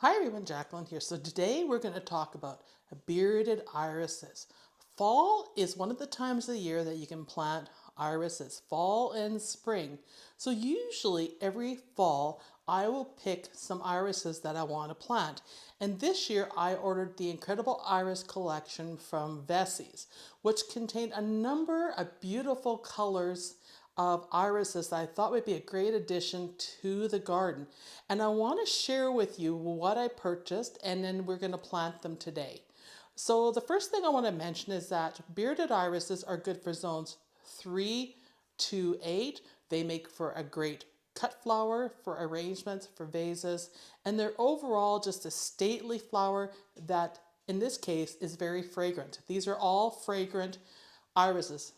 Hi everyone, Jacqueline here. So today we're going to talk about bearded irises. Fall is one of the times of the year that you can plant irises, fall and spring. So usually every fall I will pick some irises that I want to plant. And this year I ordered the Incredible Iris Collection from Veseys, which contained a number of beautiful colors of irises that I thought would be a great addition to the garden. And I want to share with you what I purchased, and then we're going to plant them today. So the first thing I want to mention is that bearded irises are good for zones 3 to 8. They make for a great cut flower, for arrangements, for vases, and they're overall just a stately flower that in this case is very fragrant. These are all fragrant irises.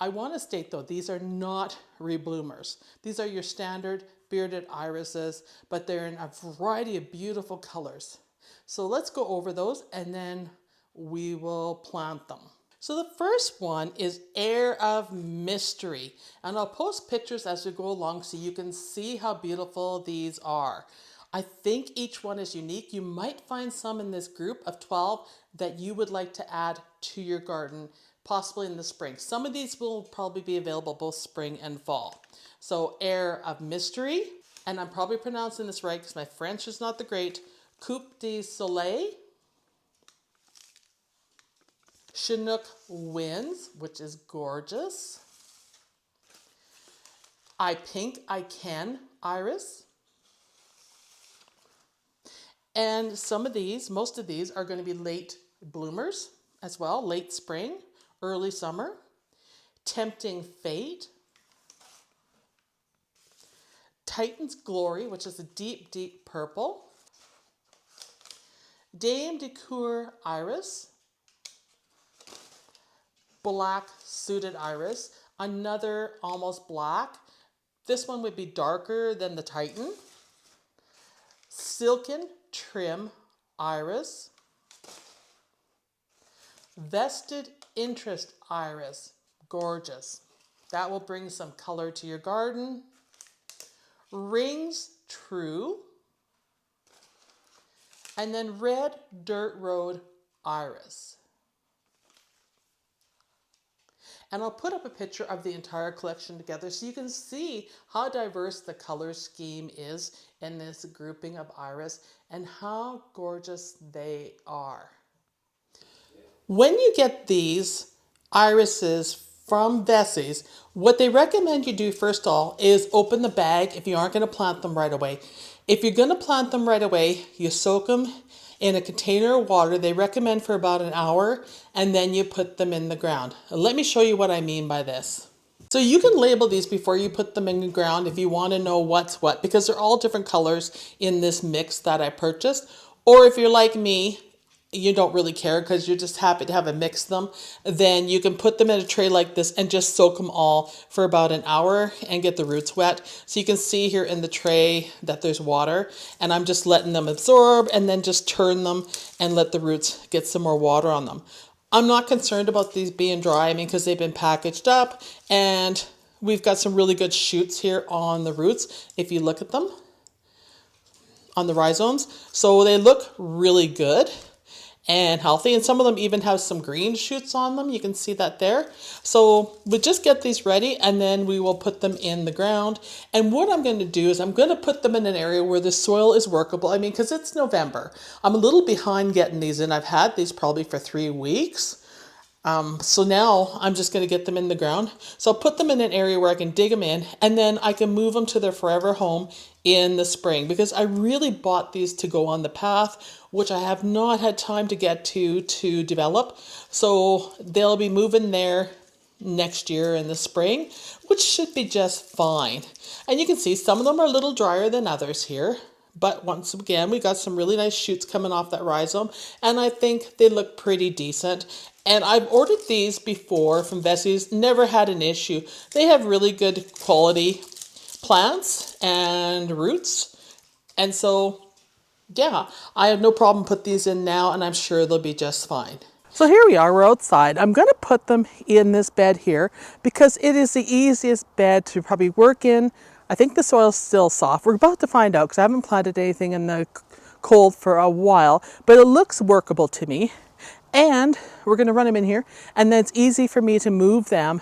I want to state though, these are not rebloomers. These are your standard bearded irises, but they're in a variety of beautiful colors. So let's go over those and then we will plant them. So the first one is Air of Mystery. And I'll post pictures as we go along so you can see how beautiful these are. I think each one is unique. You might find some in this group of 12 that you would like to add to your garden, possibly in the spring. Some of these will probably be available both spring and fall. So Air of Mystery, and I'm probably pronouncing this right because my French is not the great, Coupe de Soleil, Chinook Winds, which is gorgeous, I Pink I Can Iris, and some of these, most of these are going to be late bloomers as well, late spring, early summer, Tempting Fate, Titan's Glory, which is a deep, deep purple, Dame de Coeur Iris, Black Suited Iris, another almost black. This one would be darker than the Titan. Silken Trim Iris, Vested Interest Iris, gorgeous. That will bring some color to your garden. Rings True, and then Red Dirt Road Iris. And I'll put up a picture of the entire collection together so you can see how diverse the color scheme is in this grouping of iris and how gorgeous they are. When you get these irises from Veseys, what they recommend you do first of all is open the bag if you aren't going to plant them right away. If you're going to plant them right away, you soak them in a container of water. They recommend for about an hour, and then you put them in the ground. Let me show you what I mean by this. So you can label these before you put them in the ground if you want to know what's what, because they're all different colors in this mix that I purchased. Or if you're like me, you don't really care because you're just happy to have a mix of them, then you can put them in a tray like this and just soak them all for about an hour and get the roots wet. So you can see here in the tray that there's water, and I'm just letting them absorb and then just turn them and let the roots get some more water on them. I'm not concerned about these being dry, because they've been packaged up and we've got some really good shoots here on the roots if you look at them on the rhizomes. So they look really good and healthy, and some of them even have some green shoots on them. You can see that there. So we just get these ready and then we will put them in the ground. And what I'm going to do is I'm going to put them in an area where the soil is workable. Because it's November. I'm a little behind getting these in. I've had these probably for 3 weeks. So now I'm just going to get them in the ground. So I'll put them in an area where I can dig them in, and then I can move them to their forever home in the spring, because I really bought these to go on the path, which I have not had time to get to develop. So they'll be moving there next year in the spring, which should be just fine. And you can see some of them are a little drier than others here. But once again, we got some really nice shoots coming off that rhizome, and I think they look pretty decent. And I've ordered these before from Veseys, never had an issue. They have really good quality plants and roots. And so, yeah, I have no problem put these in now, and I'm sure they'll be just fine. So here we are, we're outside. I'm going to put them in this bed here because it is the easiest bed to probably work in. I think the soil's still soft. We're about to find out because I haven't planted anything in the cold for a while, but it looks workable to me. And we're going to run them in here, and then it's easy for me to move them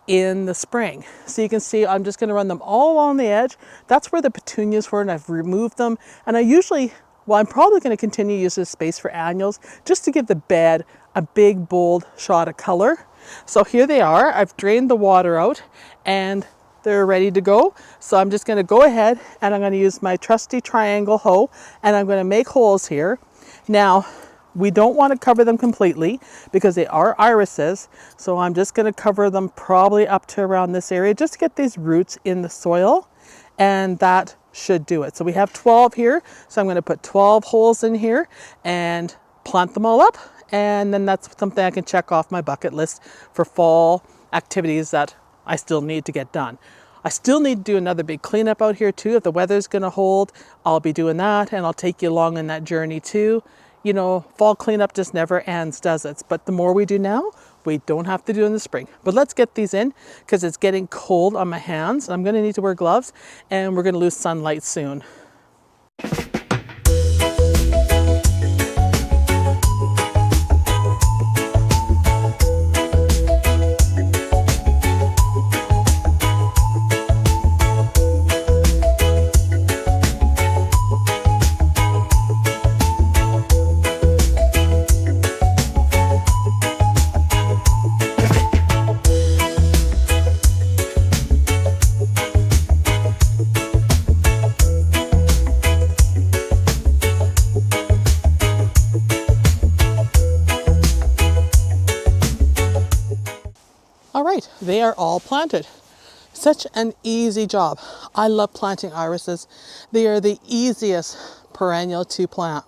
in the spring. So you can see I'm just going to run them all along the edge. That's where the petunias were, and I've removed them. And I usually, well, I'm probably going to continue to use this space for annuals just to give the bed a big, bold shot of color. So here they are. I've drained the water out and they're ready to go. So I'm just going to go ahead and I'm going to use my trusty triangle hoe, and I'm going to make holes here. Now, we don't want to cover them completely because they are irises. So I'm just going to cover them probably up to around this area just to get these roots in the soil, and that should do it. So we have 12 here. So I'm going to put 12 holes in here and plant them all up. And then that's something I can check off my bucket list for fall activities that I still need to get done. I still need to do another big cleanup out here too. If the weather's going to hold, I'll be doing that, and I'll take you along in that journey too. You know, fall cleanup just never ends, does it? But the more we do now, we don't have to do in the spring. But let's get these in because it's getting cold on my hands. I'm going to need to wear gloves, and we're going to lose sunlight soon. All right, they are all planted. Such an easy job. I love planting irises. They are the easiest perennial to plant,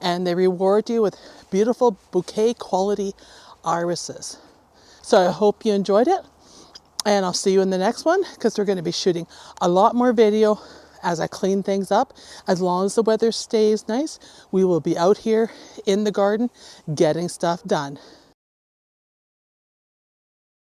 and they reward you with beautiful bouquet quality irises. So I hope you enjoyed it, and I'll see you in the next one because we're going to be shooting a lot more video as I clean things up. As long as the weather stays nice, we will be out here in the garden getting stuff done.